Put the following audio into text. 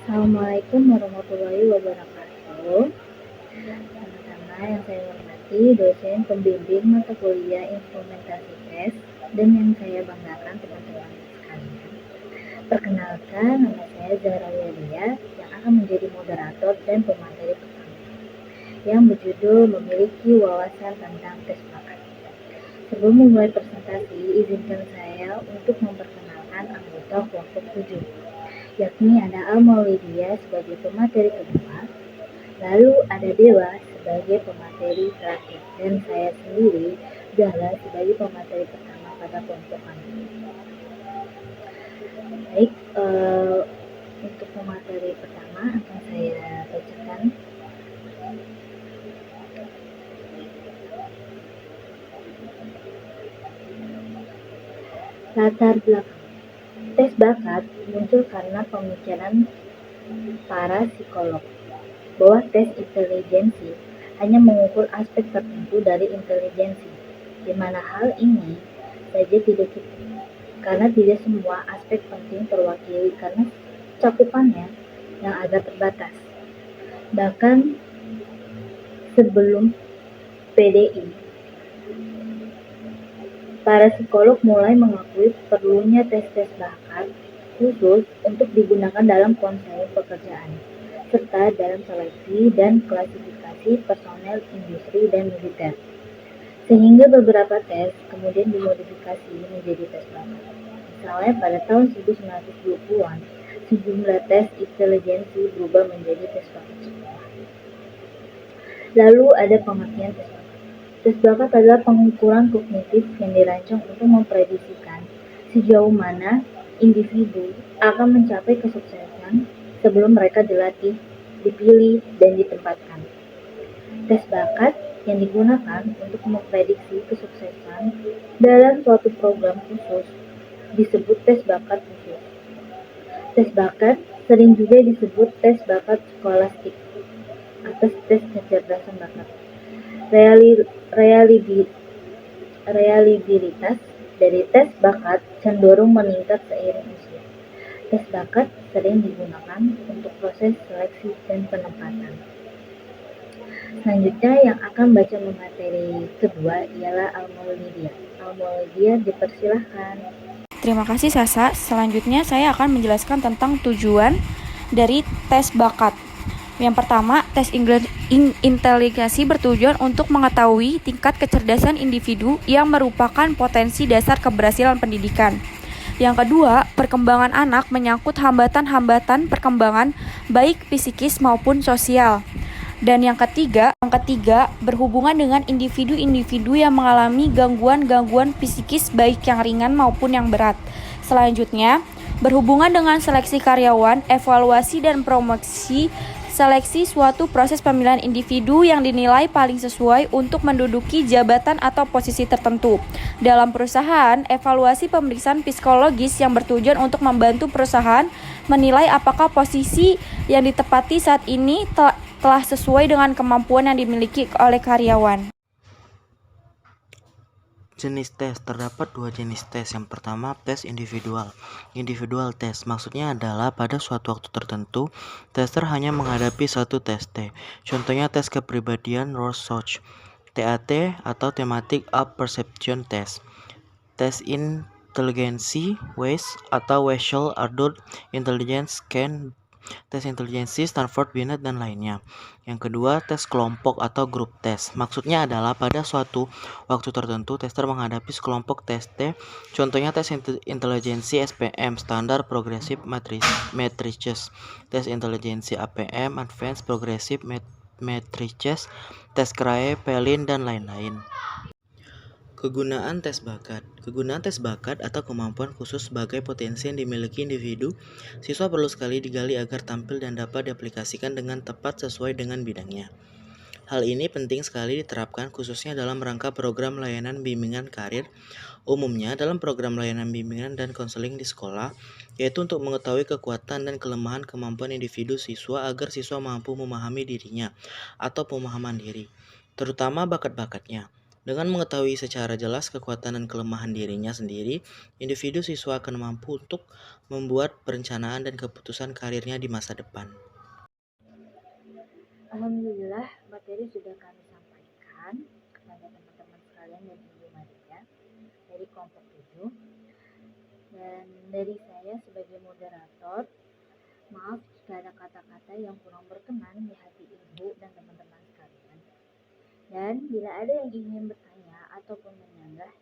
Assalamualaikum warahmatullahi wabarakatuh. Pertama-tama yang saya hormati dosen pembimbing mata kuliah implementasi tes dan yang saya banggakan teman-teman sekalian. Perkenalkan, nama saya Zahra Welia yang akan menjadi moderator dan pemateri pertama yang berjudul memiliki wawasan tentang tes bakat. Sebelum memulai presentasi, izinkan saya untuk memperkenalkan anggota kelompok 7, yakni ada Al-Maulidia sebagai pemateri kedua, lalu ada Dewa sebagai pemateri terakhir, dan saya sendiri, Zahra, sebagai pemateri pertama pada kelompok kami. Baik, untuk pemateri pertama akan saya bacakan. Latar belakang tes bakat muncul karena pemikiran para psikolog bahwa tes intelijensi hanya mengukur aspek tertentu dari intelijensi, di mana hal ini saja tidak cukup, karena tidak semua aspek penting terwakili karena cakupannya yang agak terbatas. Bahkan sebelum PDI, para psikolog mulai mengakui perlunya tes-tes bakat khusus untuk digunakan dalam konseling pekerjaan, serta dalam seleksi dan klasifikasi personel industri dan militer. Sehingga beberapa tes kemudian dimodifikasi menjadi tes bakat. Misalnya pada tahun 1920-an, sejumlah tes intelijensi berubah menjadi tes bakat sekolah. Lalu ada pengertian tes bakat. Tes bakat adalah pengukuran kognitif yang dirancang untuk memprediksikan sejauh mana individu akan mencapai kesuksesan sebelum mereka dilatih, dipilih, dan ditempatkan. Tes bakat yang digunakan untuk memprediksi kesuksesan dalam suatu program khusus disebut tes bakat khusus. Tes bakat sering juga disebut tes bakat skolastik atau tes kecerdasan bakat. Reliabilitas dari tes bakat cenderung meningkat seiring usia. Tes bakat sering digunakan untuk proses seleksi dan penempatan. Selanjutnya yang akan baca materi kedua ialah Al-Maulidia. Al-Maulidia, dipersilahkan. Terima kasih Sasa. Selanjutnya saya akan menjelaskan tentang tujuan dari tes bakat. Yang pertama, tes inteligensi bertujuan untuk mengetahui tingkat kecerdasan individu yang merupakan potensi dasar keberhasilan pendidikan. Yang kedua, perkembangan anak menyangkut hambatan-hambatan perkembangan baik psikis maupun sosial. Dan yang ketiga, berhubungan dengan individu-individu yang mengalami gangguan-gangguan psikis baik yang ringan maupun yang berat. Selanjutnya, berhubungan dengan seleksi karyawan, evaluasi dan promosi seleksi suatu proses pemilihan individu yang dinilai paling sesuai untuk menduduki jabatan atau posisi tertentu. Dalam perusahaan, evaluasi pemeriksaan psikologis yang bertujuan untuk membantu perusahaan menilai apakah posisi yang ditempati saat ini telah sesuai dengan kemampuan yang dimiliki oleh karyawan. Jenis tes, terdapat dua jenis tes. Yang pertama, tes individual. Individual test maksudnya adalah pada suatu waktu tertentu, tester hanya menghadapi satu tes T. Contohnya tes kepribadian Rorschach, TAT atau Thematic Apperception Test. Tes inteligensi WAIS atau Wechsle Adult Intelligence Scan, tes intelijensi Stanford Binet dan lainnya. Yang kedua, tes kelompok atau group test. Maksudnya adalah pada suatu waktu tertentu tester menghadapi sekelompok tes T. Contohnya tes intelijensi SPM, Standard Progressive Matrices, tes intelijensi APM, Advanced Progressive Matrices, tes Cray, Pelin dan lain-lain. Kegunaan tes bakat. Kegunaan tes bakat atau kemampuan khusus sebagai potensi yang dimiliki individu, siswa perlu sekali digali agar tampil dan dapat diaplikasikan dengan tepat sesuai dengan bidangnya. Hal ini penting sekali diterapkan khususnya dalam rangka program layanan bimbingan karir, umumnya dalam program layanan bimbingan dan konseling di sekolah, yaitu untuk mengetahui kekuatan dan kelemahan kemampuan individu siswa agar siswa mampu memahami dirinya atau pemahaman diri, terutama bakat-bakatnya. Dengan mengetahui secara jelas kekuatan dan kelemahan dirinya sendiri, individu siswa akan mampu untuk membuat perencanaan dan keputusan karirnya di masa depan. Alhamdulillah, materi sudah kami sampaikan kepada teman-teman sekalian dan Ibu Maria dari kelompok 7. Dan dari saya sebagai moderator, maaf jika ada kata-kata yang kurang berkenan di hati Ibu dan teman-teman sekalian. Dan bila ada yang ingin bertanya ataupun menyanggah,